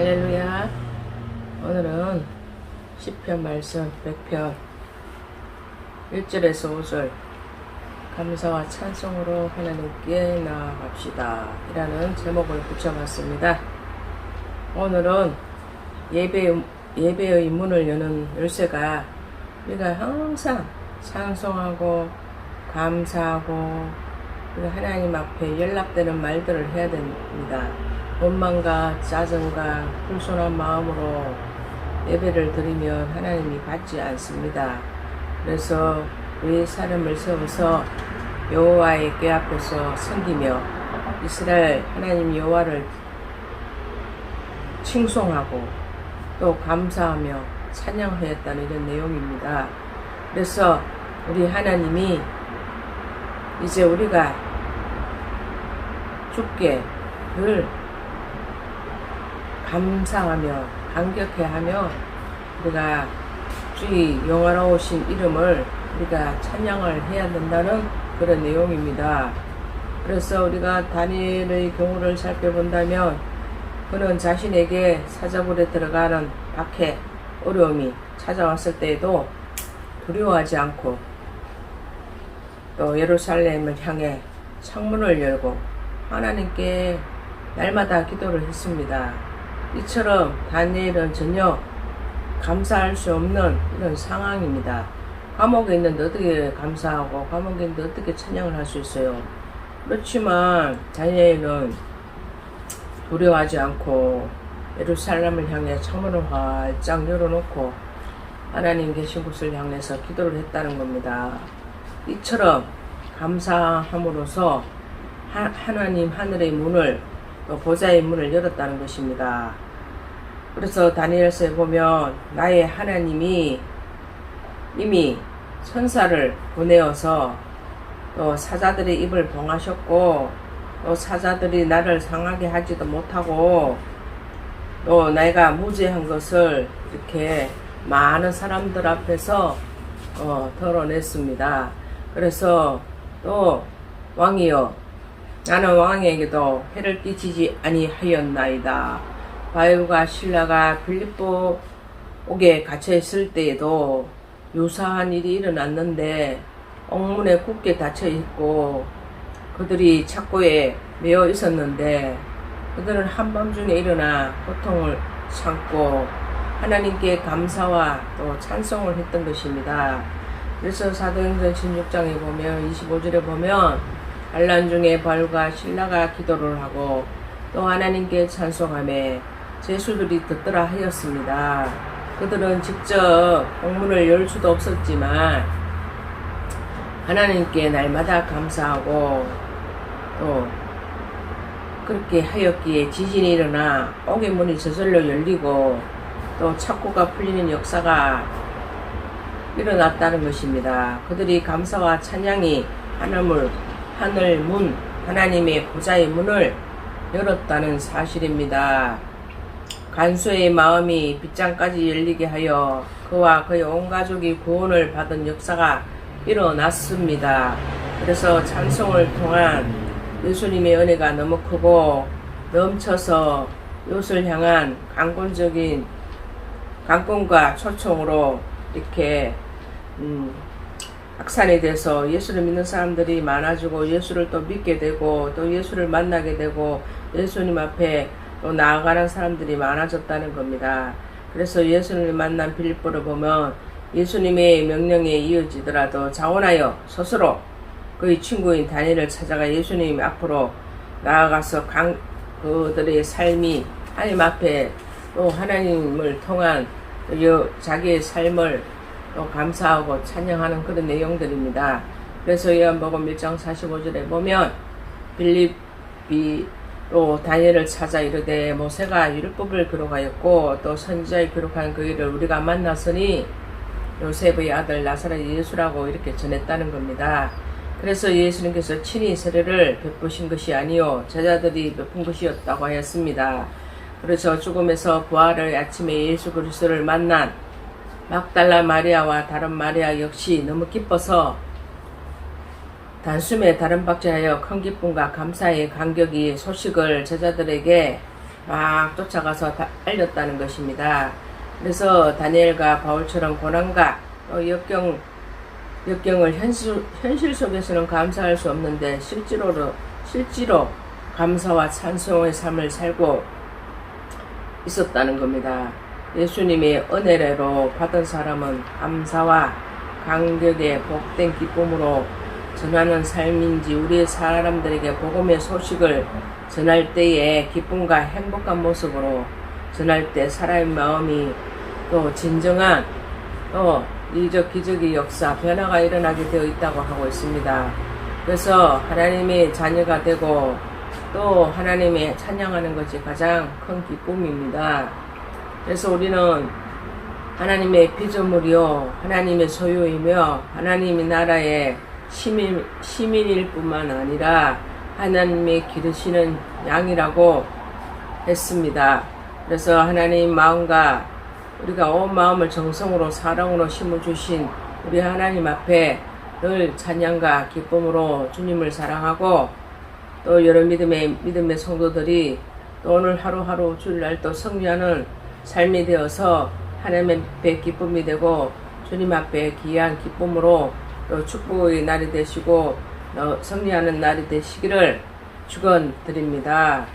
할렐루야. 오늘은 시편 말씀 100편 1절에서 5절 감사와 찬송으로 하나님께 나아갑시다 이라는 제목을 붙여봤습니다. 오늘은 예배의 문을 여는 열쇠가 우리가 항상 찬송하고 감사하고 하나님 앞에 연락되는 말들을 해야 됩니다. 원망과 짜증과 불손한 마음으로 예배를 드리면 하나님이 받지 않습니다. 그래서 우리 사람을 세워서 여호와의 궤 앞에서 섬기며 이스라엘 하나님 여호와를 칭송하고 또 감사하며 찬양하였다는 이런 내용입니다. 그래서 우리 하나님이 이제 우리가 주께 늘 감사하며 감격해하며 우리가 주의 영화로우신 이름을 우리가 찬양을 해야 된다는 그런 내용입니다. 그래서 우리가 다니엘의 경우를 살펴본다면 그는 자신에게 사자굴에 들어가는 박해 어려움이 찾아왔을 때에도 두려워하지 않고 또 예루살렘을 향해 창문을 열고 하나님께 날마다 기도를 했습니다. 이처럼 다니엘은 전혀 감사할 수 없는 이런 상황입니다. 감옥에 있는데 어떻게 감사하고 감옥에 있는데 어떻게 찬양을 할 수 있어요? 그렇지만 다니엘은 두려워하지 않고 예루살렘을 향해 창문을 활짝 열어놓고 하나님 계신 곳을 향해서 기도를 했다는 겁니다. 이처럼 감사함으로써 하나님 하늘의 문을 또 보좌의 문을 열었다는 것입니다. 그래서 다니엘서에 보면 나의 하나님이 이미 천사를 보내어서 또 사자들의 입을 봉하셨고 또 사자들이 나를 상하게 하지도 못하고 또 내가 무죄한 것을 이렇게 많은 사람들 앞에서 드러냈습니다. 그래서 또 왕이여 나는 왕에게도 해를 끼치지 아니하였나이다. 바울과 실라가 빌립보 옥에 갇혀 있을 때에도 유사한 일이 일어났는데 옥문에 굳게 닫혀 있고 그들이 착고에 매여 있었는데 그들은 한밤중에 일어나 고통을 참고 하나님께 감사와 또 찬송을 했던 것입니다. 그래서 사도행전 16장에 보면 25절에 보면 반란 중에 바울과 실라가 기도를 하고 또 하나님께 찬송하며 제수들이 듣더라 하였습니다. 그들은 직접 옥문을 열 수도 없었지만 하나님께 날마다 감사하고 또 그렇게 하였기에 지진이 일어나 옥의 문이 저절로 열리고 또 착고가 풀리는 역사가 일어났다는 것입니다. 그들이 감사와 찬양이 하늘 문, 하나님의 보좌의 문을 열었다는 사실입니다. 간수의 마음이 빗장까지 열리게 하여 그와 그의 온 가족이 구원을 받은 역사가 일어났습니다. 그래서 찬송을 통한 예수님의 은혜가 너무 크고 넘쳐서 이웃을 향한 강권과 초청으로 이렇게 확산이 돼서 예수를 믿는 사람들이 많아지고 예수를 또 믿게 되고 또 예수를 만나게 되고 예수님 앞에 또 나아가는 사람들이 많아졌다는 겁니다. 그래서 예수님을 만난 빌립보를 보면 예수님의 명령에 이어지더라도 자원하여 스스로 그의 친구인 다니엘을 찾아가 예수님 앞으로 나아가서 그들의 삶이 하나님 앞에 또 하나님을 통한 자기의 삶을 또 감사하고 찬양하는 그런 내용들입니다. 그래서 요한복음 1장 45절에 보면 빌립이 또 다니엘을 찾아 이르되 모세가 율법을 기록하였고 또 선지자에 기록한 그 일을 우리가 만났으니 요셉의 아들 나사렛 예수라고 이렇게 전했다는 겁니다. 그래서 예수님께서 친히 세례를 베푸신 것이 아니요 제자들이 베푼 것이었다고 하였습니다. 그래서 죽음에서 부활의 아침에 예수 그리스도를 만난 막달라 마리아와 다른 마리아 역시 너무 기뻐서 단숨에 다른 박제하여 큰 기쁨과 감사의 감격이 소식을 제자들에게 막 쫓아가서 알렸다는 것입니다. 그래서 다니엘과 바울처럼 고난과 또 역경을 현실 속에서는 감사할 수 없는데 실제로 감사와 찬송의 삶을 살고 있었다는 겁니다. 예수님의 은혜로 받은 사람은 감사와 감격의 복된 기쁨으로 전하는 삶인지, 우리 사람들에게 복음의 소식을 전할 때에 기쁨과 행복한 모습으로 전할 때 사람의 마음이 또 진정한 또 이적 기적의 역사 변화가 일어나게 되어 있다고 하고 있습니다. 그래서 하나님의 자녀가 되고 또 하나님의 찬양하는 것이 가장 큰 기쁨입니다. 그래서 우리는 하나님의 피조물이요 하나님의 소유이며 하나님의 나라의 시민일 뿐만 아니라 하나님의 기르시는 양이라고 했습니다. 그래서 하나님 마음과 우리가 온 마음을 정성으로 사랑으로 심어주신 우리 하나님 앞에 늘 찬양과 기쁨으로 주님을 사랑하고 또 여러 믿음의 성도들이 또 오늘 하루하루 주일날 또 승리하는 삶이 되어서 하나님 앞에 기쁨이 되고 주님 앞에 귀한 기쁨으로 또 축복의 날이 되시고 승리하는 날이 되시기를 축원드립니다.